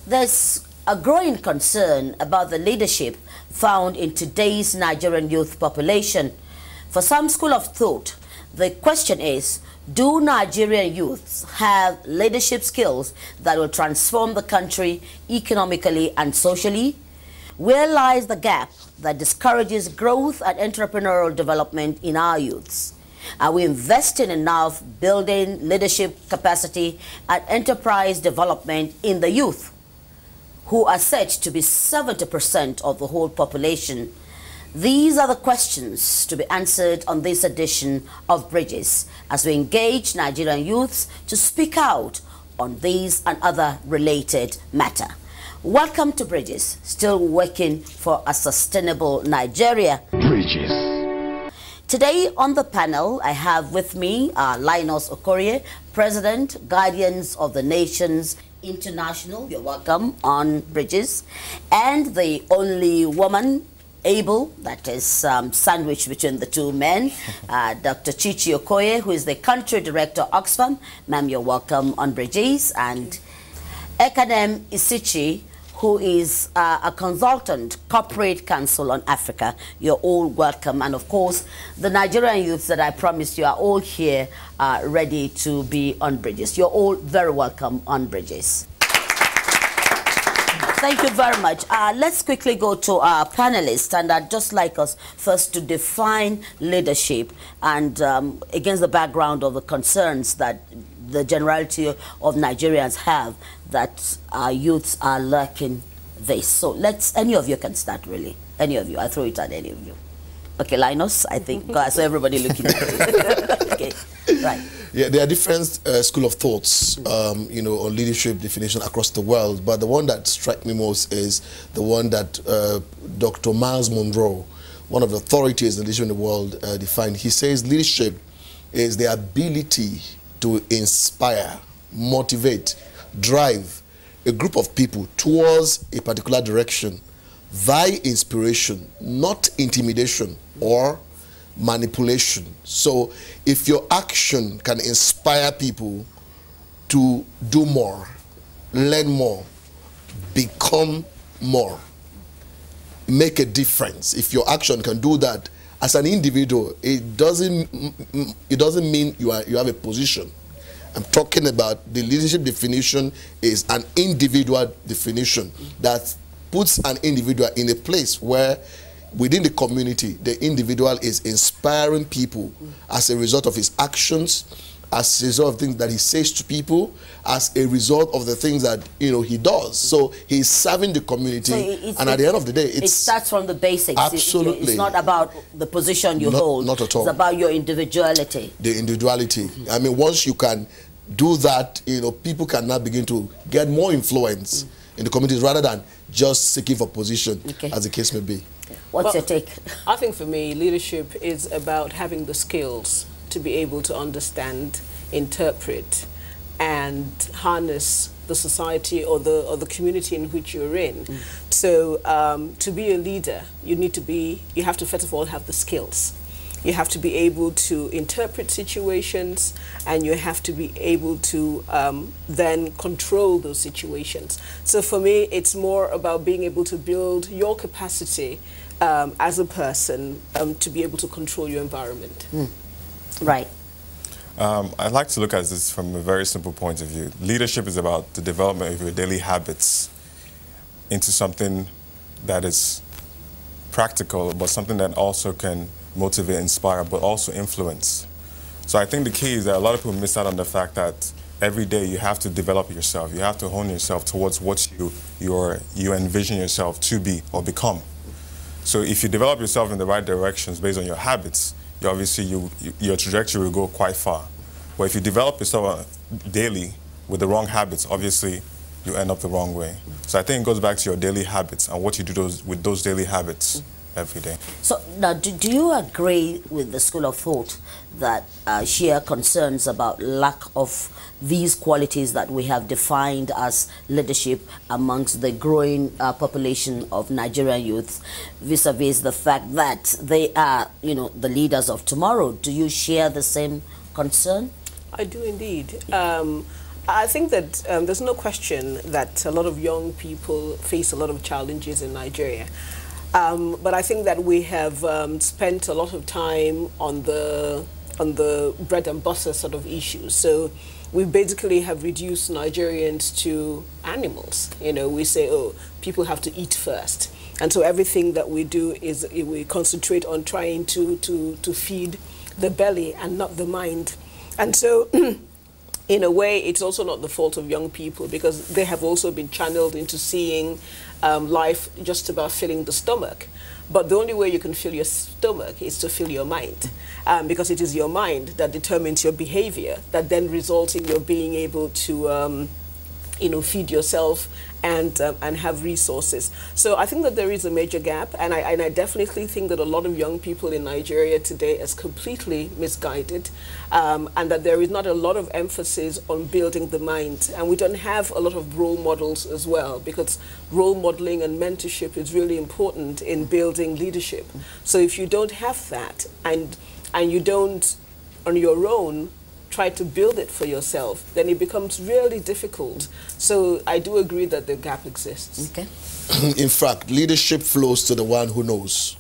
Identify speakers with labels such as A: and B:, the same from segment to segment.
A: There's a growing concern about the leadership found in today's Nigerian youth population. For some school of thought, the question is, do Nigerian youths have leadership skills that will transform the country economically and socially? Where lies the gap that discourages growth and entrepreneurial development in our youths? Are we investing enough building leadership capacity and enterprise development in the youth, who are said to be 70% of the whole population? These are the questions to be answered on this edition of Bridges, as we engage Nigerian youths to speak out on these and other related matter. Welcome to Bridges, still working for a sustainable Nigeria.
B: Bridges.
A: Today on the panel, I have with me Linus Okorie, President, Guardians of the Nations International. You're welcome on Bridges. And the only woman able, that is sandwiched between the two men, Dr. Chichi Okoye, who is the Country Director, Oxfam. Ma'am, you're welcome on Bridges. And Ekanem Isichi, who is a consultant, Corporate Council on Africa. You're all welcome. And of course, the Nigerian youths that I promised you are all here ready to be on Bridges. You're all very welcome on Bridges. Thank you very much. Let's quickly go to our panelists, and I'd just like us first to define leadership, and against the background of the concerns that the generality of Nigerians have, that our youths are lacking this. So any of you can start, really. Any of you. I throw it at any of you. Okay, Linus, I think. So everybody looking at you. Okay, right.
C: Yeah, there are different school of thoughts, you know, on leadership definition across the world. But the one that strikes me most is the one that Dr. Miles Monroe, one of the authorities in leadership in the world, defined. He says leadership is the ability to inspire, motivate, drive a group of people towards a particular direction via inspiration, not intimidation or manipulation. So if your action can inspire people to do more, learn more, become more, make a difference, if your action can do that as an individual, it doesn't mean you have a position. I'm talking about the leadership definition is an individual definition that puts an individual in a place where within the community, the individual is inspiring people as a result of his actions, as a result of things that he says to people, as a result of the things that, you know, he does. So he's serving the community, so and at the end of the day, it
A: starts from the basics.
C: Absolutely.
A: It's not about the position you hold.
C: Not at all.
A: It's about your individuality.
C: The individuality. I mean, once you can do that, you know, people can now begin to get more influence in the communities rather than just seeking for position, as the case may be.
A: What's your take?
D: I think for me, leadership is about having the skills to be able to understand, interpret, and harness the society or the community in which you're in. So to be a leader, you have to first of all have the skills. You have to be able to interpret situations, and you have to be able to then control those situations. So for me, it's more about being able to build your capacity as a person to be able to control your environment.
A: Right.
E: I'd like to look at this from a very simple point of view. Leadership is about the development of your daily habits into something that is practical, but something that also can motivate, inspire, but also influence. So I think the key is that a lot of people miss out on the fact that every day you have to develop yourself. You have to hone yourself towards what you envision yourself to be or become. So if you develop yourself in the right directions based on your habits, obviously your trajectory will go quite far. But if you develop yourself daily with the wrong habits, obviously you end up the wrong way. So I think it goes back to your daily habits and what you do with those daily habits every day.
A: So now, do you agree with the school of thought that share concerns about lack of these qualities that we have defined as leadership amongst the growing population of Nigerian youth, vis-a-vis the fact that they are, you know, the leaders of tomorrow? Do you share the same concern?
D: I do indeed. I think that there's no question that a lot of young people face a lot of challenges in Nigeria. But I think that we have spent a lot of time on the bread and butter sort of issues. So we basically have reduced Nigerians to animals. You know, we say, oh, people have to eat first. And so everything that we do is we concentrate on trying to feed the belly and not the mind. And so in a way, it's also not the fault of young people, because they have also been channeled into seeing life just about filling the stomach. But the only way you can fill your stomach is to fill your mind, because it is your mind that determines your behavior, that then results in your being able to you know, feed yourself and have resources. So I think that there is a major gap, and I definitely think that a lot of young people in Nigeria today is completely misguided, and that there is not a lot of emphasis on building the mind, and we don't have a lot of role models as well, because role modeling and mentorship is really important in building leadership. So if you don't have that, and you don't on your own try to build it for yourself, then it becomes really difficult. So I do agree that the gap exists.
A: Okay.
C: In fact, leadership flows to the one who knows.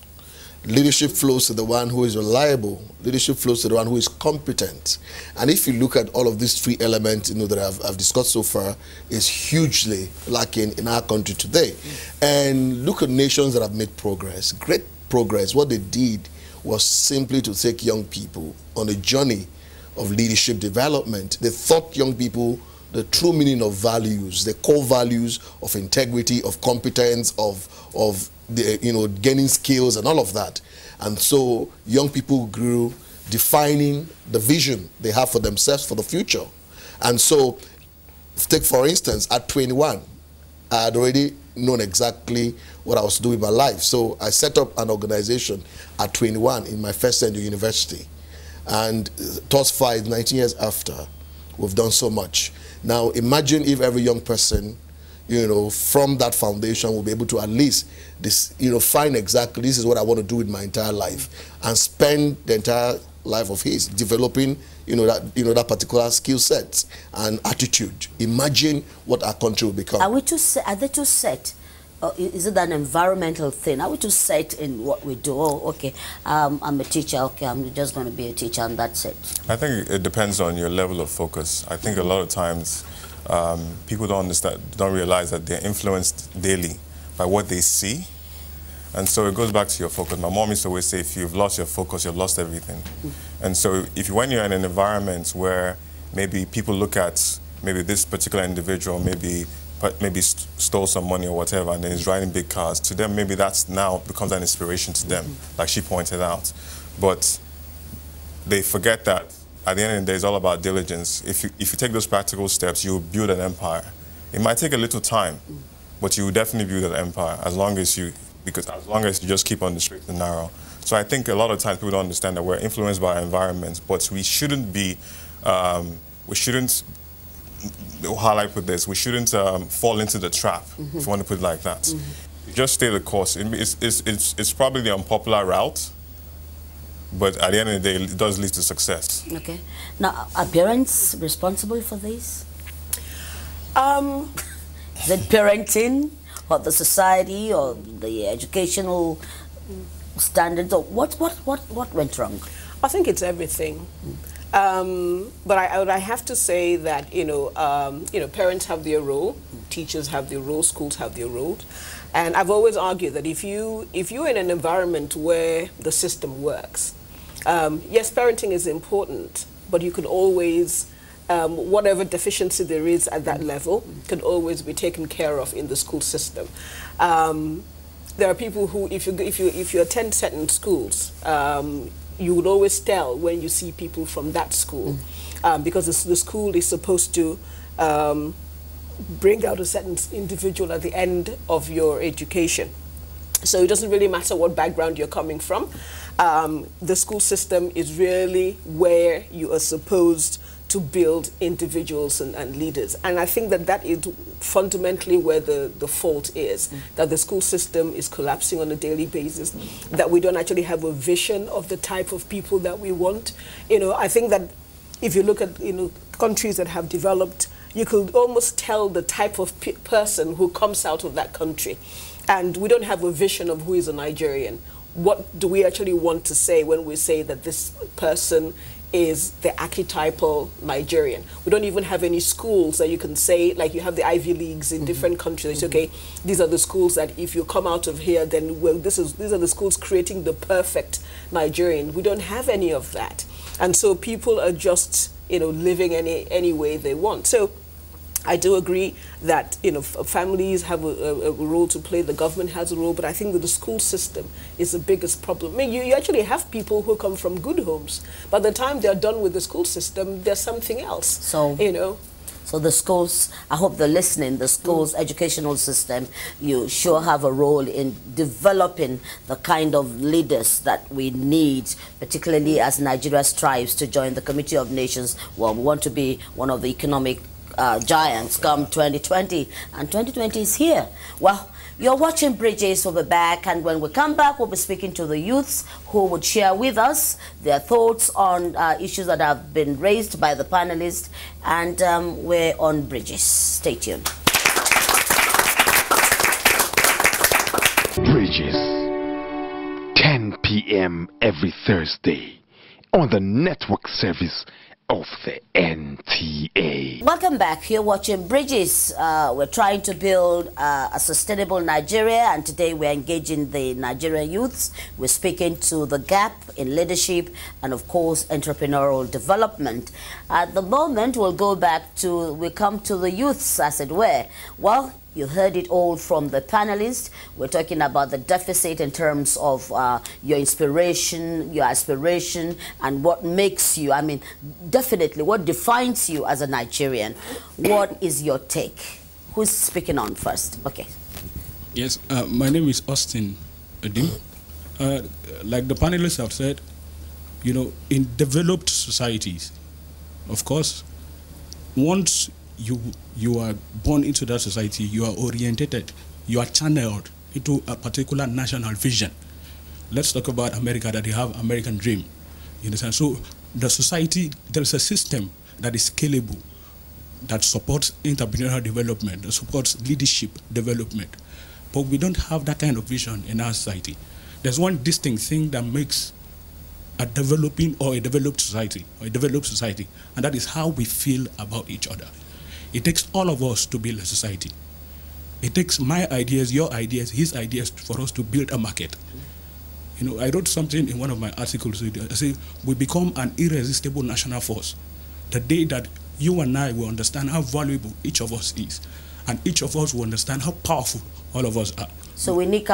C: Leadership flows to the one who is reliable. Leadership flows to the one who is competent. And if you look at all of these three elements, you know, that I've discussed so far, is hugely lacking in our country today. And look at nations that have made progress, great progress. What they did was simply to take young people on a journey of leadership development. They taught young people the true meaning of values, the core values of integrity, of competence, of the, you know, gaining skills and all of that. And so young people grew defining the vision they have for themselves for the future. And so, take for instance, at 21, I had already known exactly what I was doing in my life. So I set up an organization at 21 in my first year in the university. And thus far, 19 years after, we've done so much. Now, imagine if every young person, you know, from that foundation will be able to at least, you know, find exactly this is what I want to do with my entire life, and spend the entire life of his developing, that particular skill set and attitude. Imagine what our country will become.
A: Are they too set? Is it an environmental thing? Are we too set in what we do? Oh, okay, I'm a teacher. Okay, I'm just going to be a teacher, and that's it.
E: I think it depends on your level of focus. I think a lot of times people don't realize that they're influenced daily by what they see, and so it goes back to your focus. My mom used to always say, if you've lost your focus, you've lost everything. And so when you're in an environment where maybe people look at maybe this particular individual, maybe stole some money or whatever, and then he's driving big cars. To them, maybe that's now becomes an inspiration to them, like she pointed out. But they forget that at the end of the day, it's all about diligence. If you take those practical steps, you build an empire. It might take a little time, but you will definitely build an empire as long as you just keep on the straight and narrow. So I think a lot of times people don't understand that we're influenced by our environment, but we shouldn't be, how I put this, we shouldn't fall into the trap, if you want to put it like that. You just stay the course. It's probably the unpopular route, but at the end of the day, it does lead to success.
A: Okay. Now, are parents responsible for this? Is it parenting, or the society, or the educational standards, or what went wrong?
D: I think it's everything. But I have to say that parents have their role, teachers have their role, schools have their role, and I've always argued that if you're in an environment where the system works, yes, parenting is important, but you can always whatever deficiency there is at that level can always be taken care of in the school system. There are people who, if you attend certain schools, you would always tell when you see people from that school, because the school is supposed to bring out a certain individual at the end of your education. So it doesn't really matter what background you're coming from. The school system is really where you are supposed to build individuals and leaders. And I think that is fundamentally where the fault is, that the school system is collapsing on a daily basis, that we don't actually have a vision of the type of people that we want. I think that if you look at countries that have developed, you could almost tell the type of person who comes out of that country. And we don't have a vision of who is a Nigerian. What do we actually want to say when we say that this person is the archetypal Nigerian? We don't even have any schools that you can say, like you have the Ivy Leagues in different countries. Okay, these are the schools that if you come out of here, then well, these are the schools creating the perfect Nigerian. We don't have any of that, and so people are just, you know, living any way they want. So I do agree that, you know, families have a role to play, the government has a role, but I think that the school system is the biggest problem. I mean, you actually have people who come from good homes. By the time they're done with the school system, there's something else,
A: so,
D: you know.
A: So the schools, I hope they're listening, the schools educational system, you sure have a role in developing the kind of leaders that we need, particularly as Nigeria strives to join the Committee of Nations. Well, we want to be one of the economic giants come 2020, and 2020 is here. Well, you're watching Bridges. We'll be back, and when we come back, we'll be speaking to the youths who would share with us their thoughts on issues that have been raised by the panelists, and we're on Bridges. Stay tuned.
B: Bridges, 10 p.m. every Thursday on the network service of the NTA.
A: Welcome back. You're watching Bridges. We're trying to build a sustainable Nigeria, and today we're engaging the Nigerian youths. We're speaking to the gap in leadership and, of course, entrepreneurial development. At the moment, we'll come to the youths, as it were. Well, you heard it all from the panelists. We're talking about the deficit in terms of your inspiration, your aspiration, and what makes you, I mean, definitely what defines you as a Nigerian. What is your take? Who's speaking on first? Okay.
F: Yes, my name is Austin Adim. Like the panelists have said, you know, in developed societies, of course, once you are born into that society, you are orientated, you are channeled into a particular national vision. Let's talk about America, that they have American dream. You understand? So the society, there's a system that is scalable, that supports entrepreneurial development, that supports leadership development. But we don't have that kind of vision in our society. There's one distinct thing that makes a developing or a developed society, and that is how we feel about each other. It takes all of us to build a society. It takes my ideas, your ideas, his ideas for us to build a market. You know, I wrote something in one of my articles. I say, we become an irresistible national force the day that you and I will understand how valuable each of us is, and each of us will understand how powerful all of us are.
A: So we need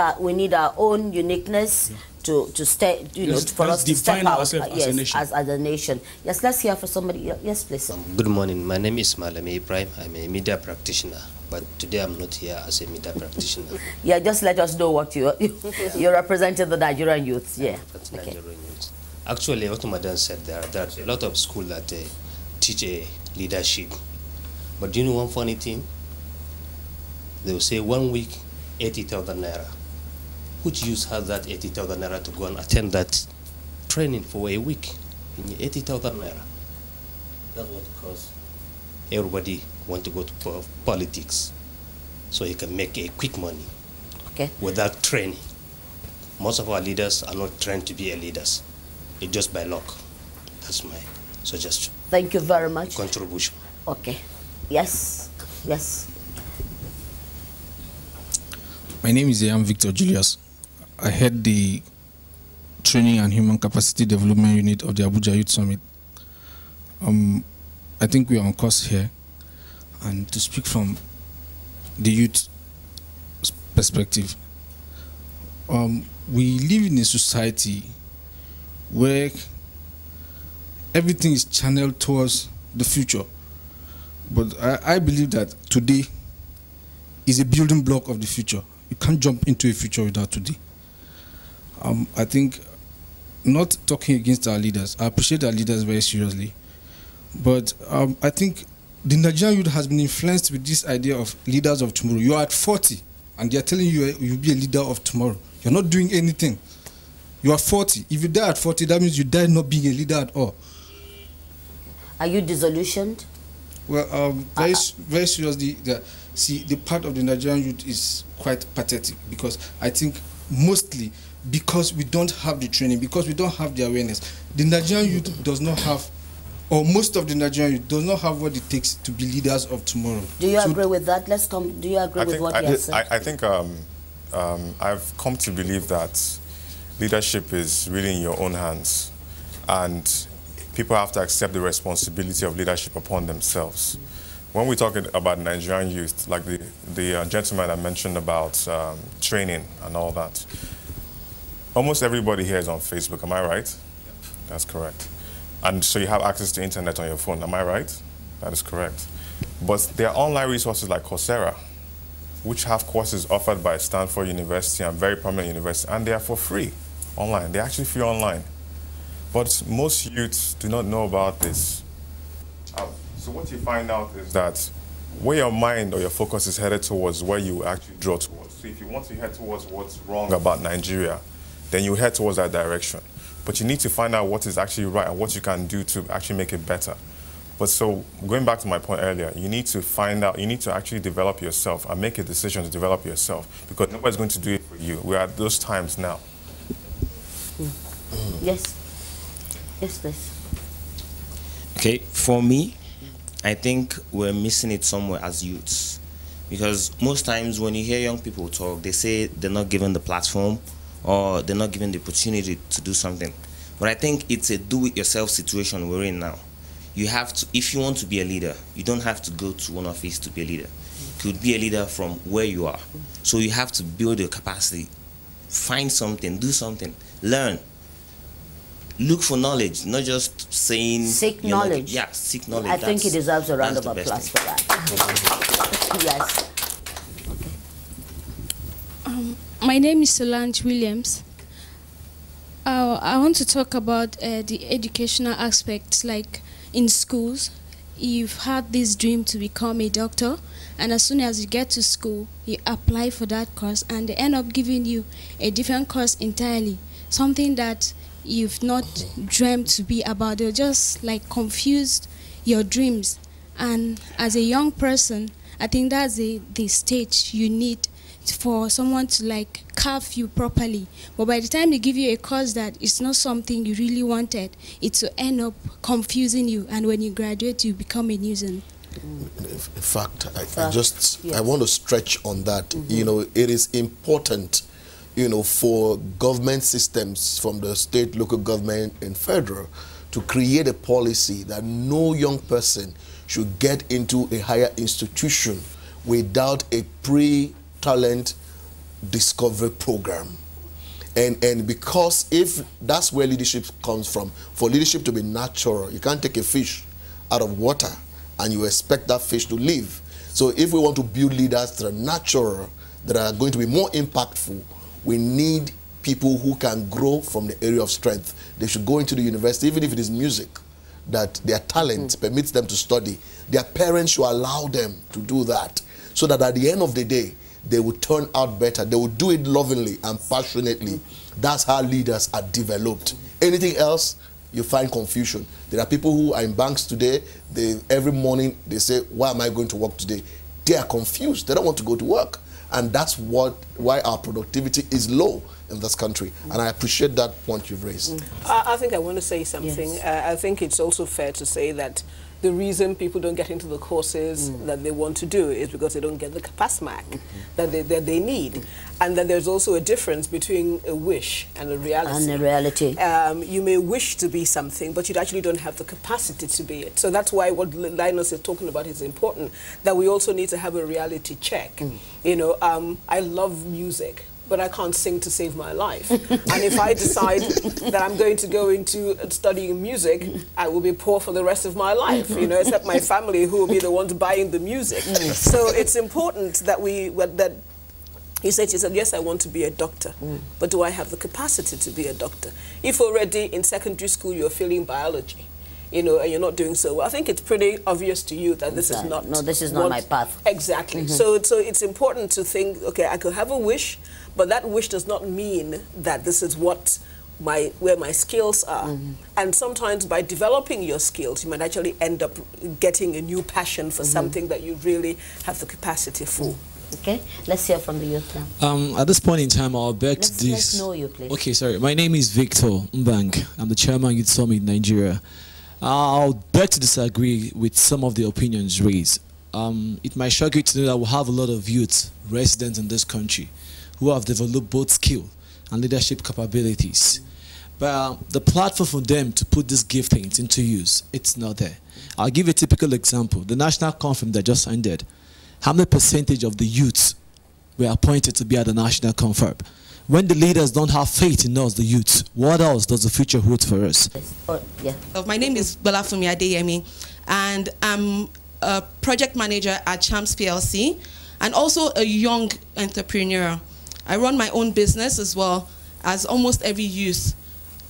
A: our own uniqueness, yeah, to stay, you know, for us to step out as a nation. Yes, let's hear from somebody. Yes, please.
G: Good morning. My name is Malami Ibrahim. I'm a media practitioner, but today I'm not here as a media practitioner.
A: Yeah, just let us know what you're representing the Nigerian youths. Yeah.
G: That's Nigerian youths. Actually, what Madam said, there are a lot of schools that teach leadership. But do you know one funny thing? They will say 1 week, 80,000 naira. Which youth has that 80,000 naira to go and attend that training for a week? 80,000 naira. That's what it costs. Everybody want to go to politics, so you can make a quick money.
A: Okay.
G: Without training. Most of our leaders are not trained to be leaders. It's just by luck. That's my suggestion.
A: Thank you very much.
G: Contribution.
A: Okay. Yes. Yes.
H: My name is Victor Julius. I head the Training and Human Capacity Development Unit of the Abuja Youth Summit. I think we are on course here, and to speak from the youth perspective, we live in a society where everything is channeled towards the future. But I believe that today is a building block of the future. You can't jump into a future without today. I think, not talking against our leaders, I appreciate our leaders very seriously, but I think the Nigerian youth has been influenced with this idea of leaders of tomorrow. You are at 40 and they're telling you you'll be a leader of tomorrow. You're not doing anything. You are 40. If you die at 40, that means you die not being a leader at all.
A: Are you disillusioned?
H: Well, very seriously, the part of the Nigerian youth is quite pathetic, because I think mostly because we don't have the training, because we don't have the awareness. The Nigerian youth does not have, or most of the Nigerian youth does not have what it takes to be leaders of tomorrow.
A: Do you agree with that? Let's come. Do you agree with what he has said?
E: I think I've come to believe that leadership is really in your own hands, and people have to accept the responsibility of leadership upon themselves. When we're talking about Nigerian youth, like the gentleman that mentioned about training and all that, almost everybody here is on Facebook, am I right? That's correct. And so you have access to internet on your phone, am I right? That is correct. But there are online resources like Coursera, which have courses offered by Stanford University and very prominent university, and they are for free online. They're actually free online. But most youths do not know about this. So what you find out is that where your mind or your focus is headed towards, where you actually draw towards. So if you want to head towards what's wrong about Nigeria, then you head towards that direction. But you need to find out what is actually right and what you can do to actually make it better. But so, going back to my point earlier, you need to find out, you need to actually develop yourself and make a decision to develop yourself, because nobody's going to do it for you. We're at those times now.
A: Yes. Yes, please.
I: Okay, for me, I think we're missing it somewhere as youths. Because most times when you hear young people talk, they say they're not given the platform or they're not given the opportunity to do something. But I think it's a do-it-yourself situation we're in now. You have to, if you want to be a leader, you don't have to go to one office to be a leader. You could be a leader from where you are. So you have to build your capacity, find something, do something, learn. Look for knowledge, not just saying...
A: Seek knowledge.
I: Yeah, seek knowledge.
A: I think he deserves a round of applause for that. Yes.
J: Okay. My name is Solange Williams. I want to talk about the educational aspects, like in schools. You've had this dream to become a doctor, and as soon as you get to school, you apply for that course, and they end up giving you a different course entirely, something that you've not dreamt to be about. They'll just like confuse your dreams. And as a young person, I think that's the stage you need for someone to like carve you properly. But by the time they give you a course that it's not something you really wanted, it will end up confusing you, and when you graduate, you become a nuisance.
C: In fact, I want to stretch on that. You know, it is important, you know, for government systems from the state, local government, and federal to create a policy that no young person should get into a higher institution without a pre-talent discovery program. And because if that's where leadership comes from, for leadership to be natural, you can't take a fish out of water and you expect that fish to live. So if we want to build leaders that are natural, that are going to be more impactful, we need people who can grow from the area of strength. They should go into the university, even if it is music, that their talent permits them to study. Their parents should allow them to do that, so that at the end of the day, they will turn out better. They will do it lovingly and passionately. That's how leaders are developed. Anything else, you find confusion. There are people who are in banks today, every morning they say, why am I going to work today? They are confused. They don't want to go to work. And that's why our productivity is low in this country. And I appreciate that point you've raised.
D: I think I want to say something. Yes. I think it's also fair to say that the reason people don't get into the courses that they want to do is because they don't get the capacity that they need. And that there's also a difference between a wish and a reality.
A: And a reality.
D: You may wish to be something, but you actually don't have the capacity to be it. So that's why what Linus is talking about is important, that we also need to have a reality check. You know, I love music, but I can't sing to save my life. And if I decide that I'm going to go into studying music, I will be poor for the rest of my life, you know, except my family, who will be the ones buying the music. So it's important that he said, yes, I want to be a doctor, but do I have the capacity to be a doctor? If already in secondary school you're failing biology, you know, and you're not doing so well, I think it's pretty obvious to you that this is not...
A: No, this is not my path.
D: Exactly. So it's important to think, okay, I could have a wish, but that wish does not mean that this is what where my skills are. And sometimes by developing your skills, you might actually end up getting a new passion for something that you really have the capacity for.
A: Okay, let's hear from the youth now.
K: At this point in time, I'll beg to this.
A: Let's know you, please.
K: Okay, sorry. My name is Victor Mbang. I'm the chairman Youth Summit Nigeria. I'll beg to disagree with some of the opinions raised. It might shock you to know that we have a lot of youth residents in this country who have developed both skill and leadership capabilities. But the platform for them to put these giftings into use, it's not there. I'll give a typical example. The national conference that just ended. How many percentage of the youths were appointed to be at the national conference? When the leaders don't have faith in us, the youths, what else does the future hold for us?
L: My name is Balafumi Adeyemi, and I'm a project manager at Champs PLC, and also a young entrepreneur. I run my own business as well, as almost every youth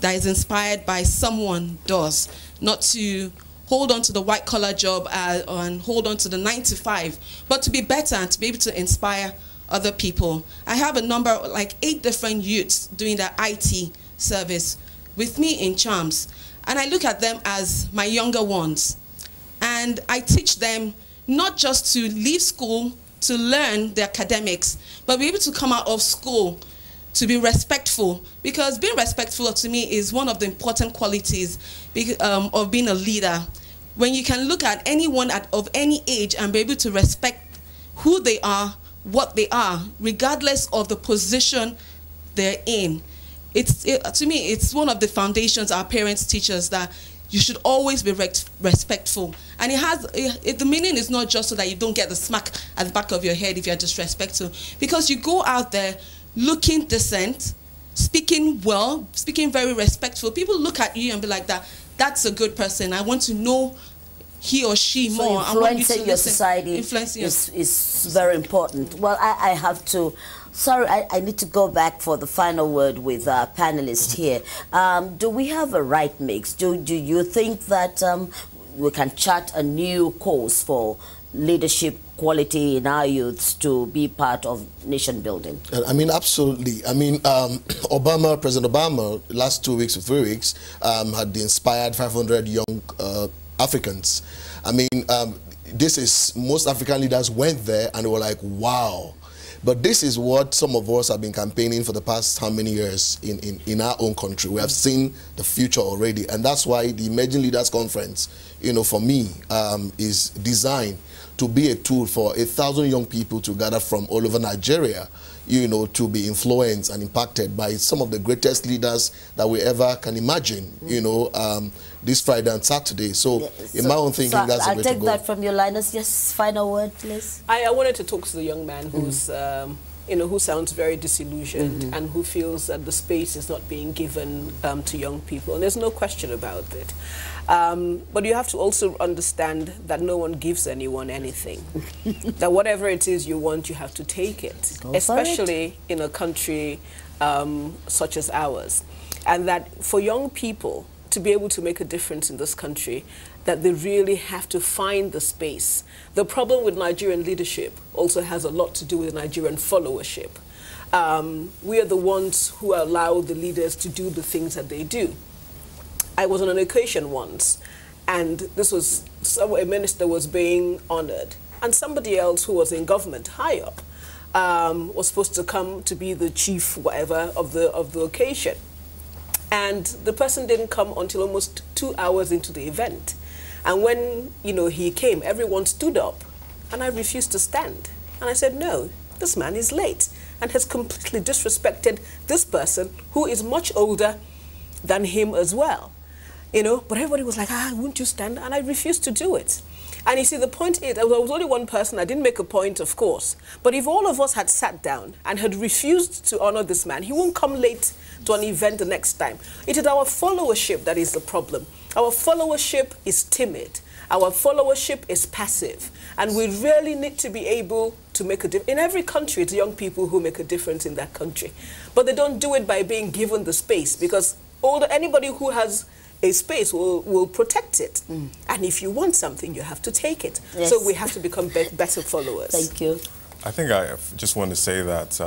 L: that is inspired by someone does, not to hold on to the white-collar job and hold on to the 9 to 5, but to be better and to be able to inspire other people. I have a number, like 8 different youths doing the IT service with me in Champs, and I look at them as my younger ones. And I teach them not just to leave school to learn the academics, but be able to come out of school to be respectful, because being respectful to me is one of the important qualities of being a leader. When you can look at anyone of any age and be able to respect who they are, what they are, regardless of the position they're in, to me, it's one of the foundations our parents teach us, that you should always be respectful. And the meaning is not just so that you don't get the smack at the back of your head if you're disrespectful, because you go out there looking decent, speaking well, speaking very respectful. People look at you and be like, that's a good person. I want to know he or she more.
A: Influencing your society is very important. Well, I have to, sorry, I need to go back for the final word with our panelists here. Do we have a right mix? Do you think that we can chart a new course for leadership quality in our youths to be part of nation building?
C: I mean, absolutely. I mean, President Obama, last 2 weeks or 3 weeks, had inspired 500 young Africans. I mean, most African leaders went there and they were like, wow. But this is what some of us have been campaigning for the past how many years in our own country. We have seen the future already, and that's why the Emerging Leaders Conference, you know, for me, is designed to be a tool for 1,000 young people to gather from all over Nigeria, you know, to be influenced and impacted by some of the greatest leaders that we ever can imagine, you know, this Friday and Saturday. So, in my own thinking, that's the way to go.
A: I'll take that from you, Linus. Yes, final word, please.
D: I wanted to talk to the young man who's, you know, who sounds very disillusioned and who feels that the space is not being given to young people. And there's no question about it. But you have to also understand that no one gives anyone anything. That whatever it is you want, you have to take it. Especially in a country such as ours. And that for young people to be able to make a difference in this country, that they really have to find the space. The problem with Nigerian leadership also has a lot to do with Nigerian followership. We are the ones who allow the leaders to do the things that they do. I was on an occasion once, and this was a minister was being honored, and somebody else who was in government high up was supposed to come to be the chief whatever of the occasion. And the person didn't come until almost 2 hours into the event. And when, you know, he came, everyone stood up, and I refused to stand. And I said, no, this man is late and has completely disrespected this person who is much older than him as well. You know, but everybody was like, won't you stand? And I refused to do it. And you see, the point is, there was only one person. I didn't make a point, of course. But if all of us had sat down and had refused to honor this man, he won't come late to an event the next time. It is our followership that is the problem. Our followership is timid. Our followership is passive. And we really need to be able to make a difference. In every country, it's young people who make a difference in that country. But they don't do it by being given the space, because anybody who has a space will protect it. And if you want something, you have to take it. Yes. So we have to become better followers.
A: Thank you.
E: I think I just want to say that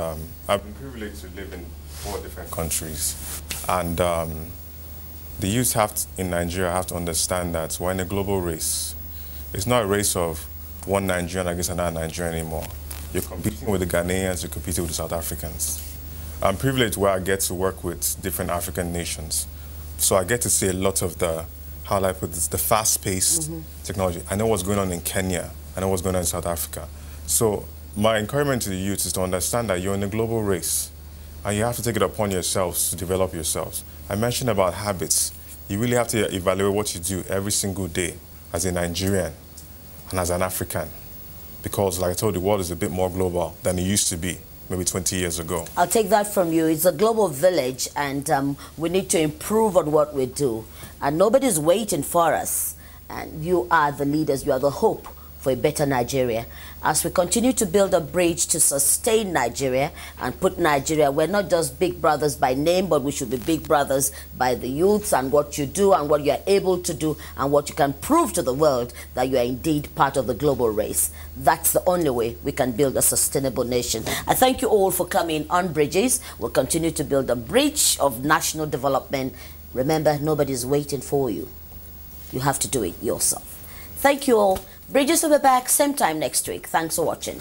E: I've been privileged to live in 4 different countries. And the youth in Nigeria have to understand that we're in a global race. It's not a race of one Nigerian against another Nigerian anymore. You're competing with the Ghanaians, you're competing with the South Africans. I'm privileged where I get to work with different African nations. So I get to see a lot of the, how do I put this, the fast-paced technology. I know what's going on in Kenya. I know what's going on in South Africa. So my encouragement to the youth is to understand that you're in a global race and you have to take it upon yourselves to develop yourselves. I mentioned about habits. You really have to evaluate what you do every single day as a Nigerian and as an African, because like I told you, the world is a bit more global than it used to be maybe 20 years ago.
A: I'll take that from you. It's a global village, and we need to improve on what we do. And nobody's waiting for us. And you are the leaders. You are the hope for a better Nigeria. As we continue to build a bridge to sustain Nigeria and put Nigeria, we're not just big brothers by name, but we should be big brothers by the youths and what you do and what you're able to do and what you can prove to the world that you are indeed part of the global race. That's the only way we can build a sustainable nation. I thank you all for coming on Bridges. We'll continue to build a bridge of national development. Remember, nobody's waiting for you. You have to do it yourself. Thank you all. Bridges will be back same time next week. Thanks for watching.